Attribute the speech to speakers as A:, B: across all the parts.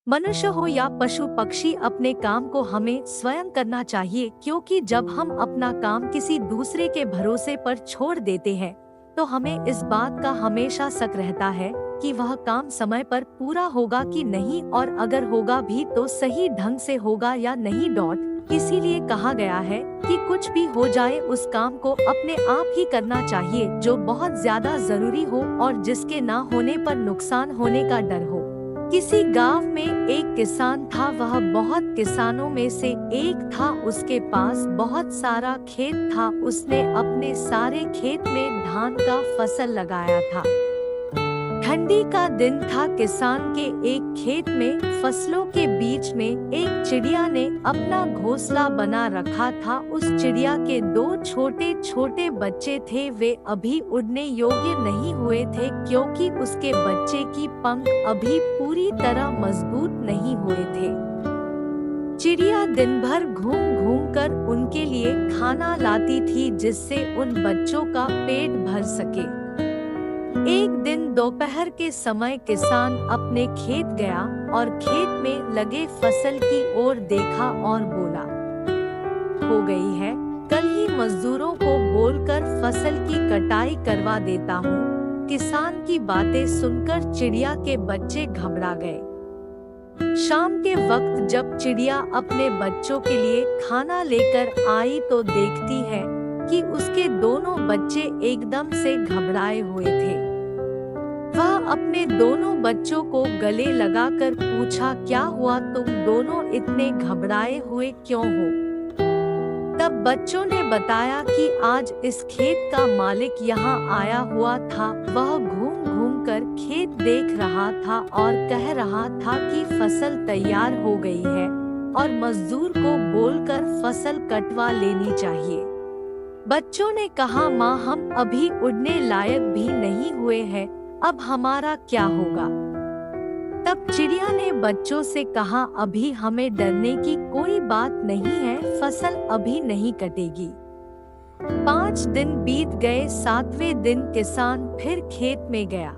A: मनुष्य हो या पशु पक्षी, अपने काम को हमें स्वयं करना चाहिए, क्योंकि जब हम अपना काम किसी दूसरे के भरोसे पर छोड़ देते हैं तो हमें इस बात का हमेशा शक रहता है कि वह काम समय पर पूरा होगा कि नहीं, और अगर होगा भी तो सही ढंग से होगा या नहीं। इसीलिए कहा गया है कि कुछ भी हो जाए उस काम को अपने आप ही करना चाहिए जो बहुत ज्यादा जरूरी हो और जिसके ना होने पर नुकसान होने का डर हो। किसी गांव में एक किसान था, वह बहुत किसानों में से एक था। उसके पास बहुत सारा खेत था। उसने अपने सारे खेत में धान का फसल लगाया था। ठंडी का दिन था। किसान के एक खेत में फसलों के बीच में एक चिड़िया ने अपना घोंसला बना रखा था। उस चिड़िया के दो छोटे छोटे बच्चे थे। वे अभी उड़ने योग्य नहीं हुए थे, क्योंकि उसके बच्चे की पंख अभी पूरी तरह मजबूत नहीं हुए थे। चिड़िया दिन भर घूम घूम कर उनके लिए खाना लाती थी, जिससे उन बच्चों का पेट भर सके। एक दिन दोपहर के समय किसान अपने खेत गया और खेत में लगे फसल की ओर देखा और बोला, हो गई है, कल ही मजदूरों को बोलकर फसल की कटाई करवा देता हूँ। किसान की बातें सुनकर चिड़िया के बच्चे घबरा गए। शाम के वक्त जब चिड़िया अपने बच्चों के लिए खाना लेकर आई तो देखती है कि उसके दोनों बच्चे एकदम से घबराए हुए थे। वह अपने दोनों बच्चों को गले लगाकर पूछा, क्या हुआ, तुम दोनों इतने घबराए हुए क्यों हो? तब बच्चों ने बताया कि आज इस खेत का मालिक यहाँ आया हुआ था। वह घूम घूम कर खेत देख रहा था और कह रहा था कि फसल तैयार हो गई है और मजदूर को बोलकर फसल कटवा लेनी चाहिए। बच्चों ने कहा, माँ, हम अभी उड़ने लायक भी नहीं हुए हैं, अब हमारा क्या होगा? तब चिड़िया ने बच्चों से कहा, अभी हमें डरने की कोई बात नहीं है, फसल अभी नहीं कटेगी। 5 दिन बीत गए। 7वें दिन किसान फिर खेत में गया।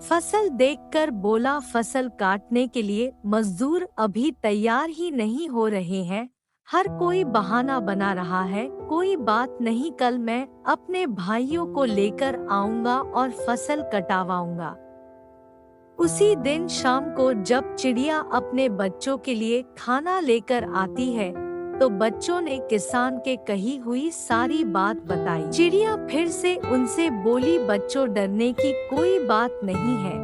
A: फसल देखकर बोला, फसल काटने के लिए मजदूर अभी तैयार ही नहीं हो रहे हैं। हर कोई बहाना बना रहा है। कोई बात नहीं, कल मैं अपने भाइयों को लेकर आऊंगा और फसल कटवाऊंगा। उसी दिन शाम को जब चिड़िया अपने बच्चों के लिए खाना लेकर आती है तो बच्चों ने किसान के कही हुई सारी बात बताई। चिड़िया फिर से उनसे बोली, बच्चों, डरने की कोई बात नहीं है,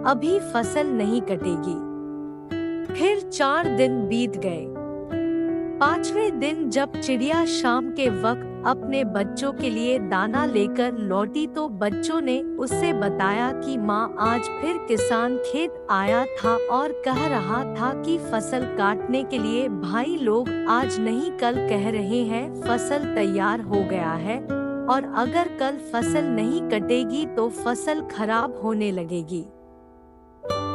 A: अभी फसल नहीं कटेगी। फिर 4 दिन बीत गए। 5वें दिन जब चिड़िया शाम के वक्त अपने बच्चों के लिए दाना लेकर लौटी तो बच्चों ने उससे बताया कि माँ, आज फिर किसान खेत आया था और कह रहा था कि फसल काटने के लिए भाई लोग आज नहीं कल कह रहे हैं फसल तैयार हो गया है, और अगर कल फसल नहीं कटेगी तो फसल खराब होने लगेगी।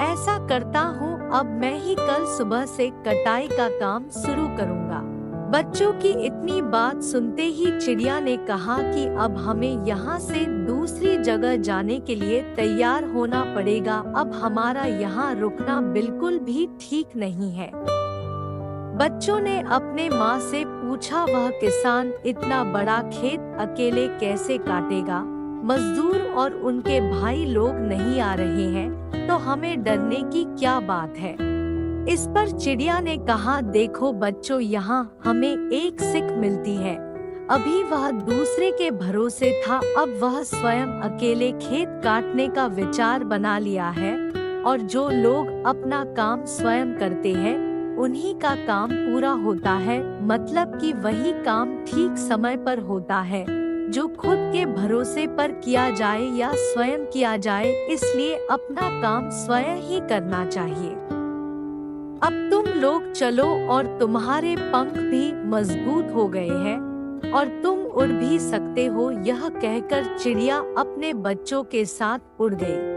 A: ऐसा करता हूँ, अब मैं ही कल सुबह से कटाई का काम शुरू करूँगा। बच्चों की इतनी बात सुनते ही चिड़िया ने कहा कि अब हमें यहाँ से दूसरी जगह जाने के लिए तैयार होना पड़ेगा। अब हमारा यहाँ रुकना बिल्कुल भी ठीक नहीं है। बच्चों ने अपने माँ से पूछा, वह किसान इतना बड़ा खेत अकेले कैसे काटेगा? मजदूर और उनके भाई लोग नहीं आ रहे हैं, तो हमें डरने की क्या बात है? इस पर चिड़िया ने कहा, देखो बच्चों, यहाँ हमें एक सीख मिलती है। अभी वह दूसरे के भरोसे था, अब वह स्वयं अकेले खेत काटने का विचार बना लिया है, और जो लोग अपना काम स्वयं करते हैं उन्हीं का काम पूरा होता है। मतलब कि वही काम ठीक समय पर होता है जो खुद के भरोसे पर किया जाए या स्वयं किया जाए। इसलिए अपना काम स्वयं ही करना चाहिए। अब तुम लोग चलो, और तुम्हारे पंख भी मजबूत हो गए हैं और तुम उड़ भी सकते हो। यह कहकर चिड़िया अपने बच्चों के साथ उड़ गई।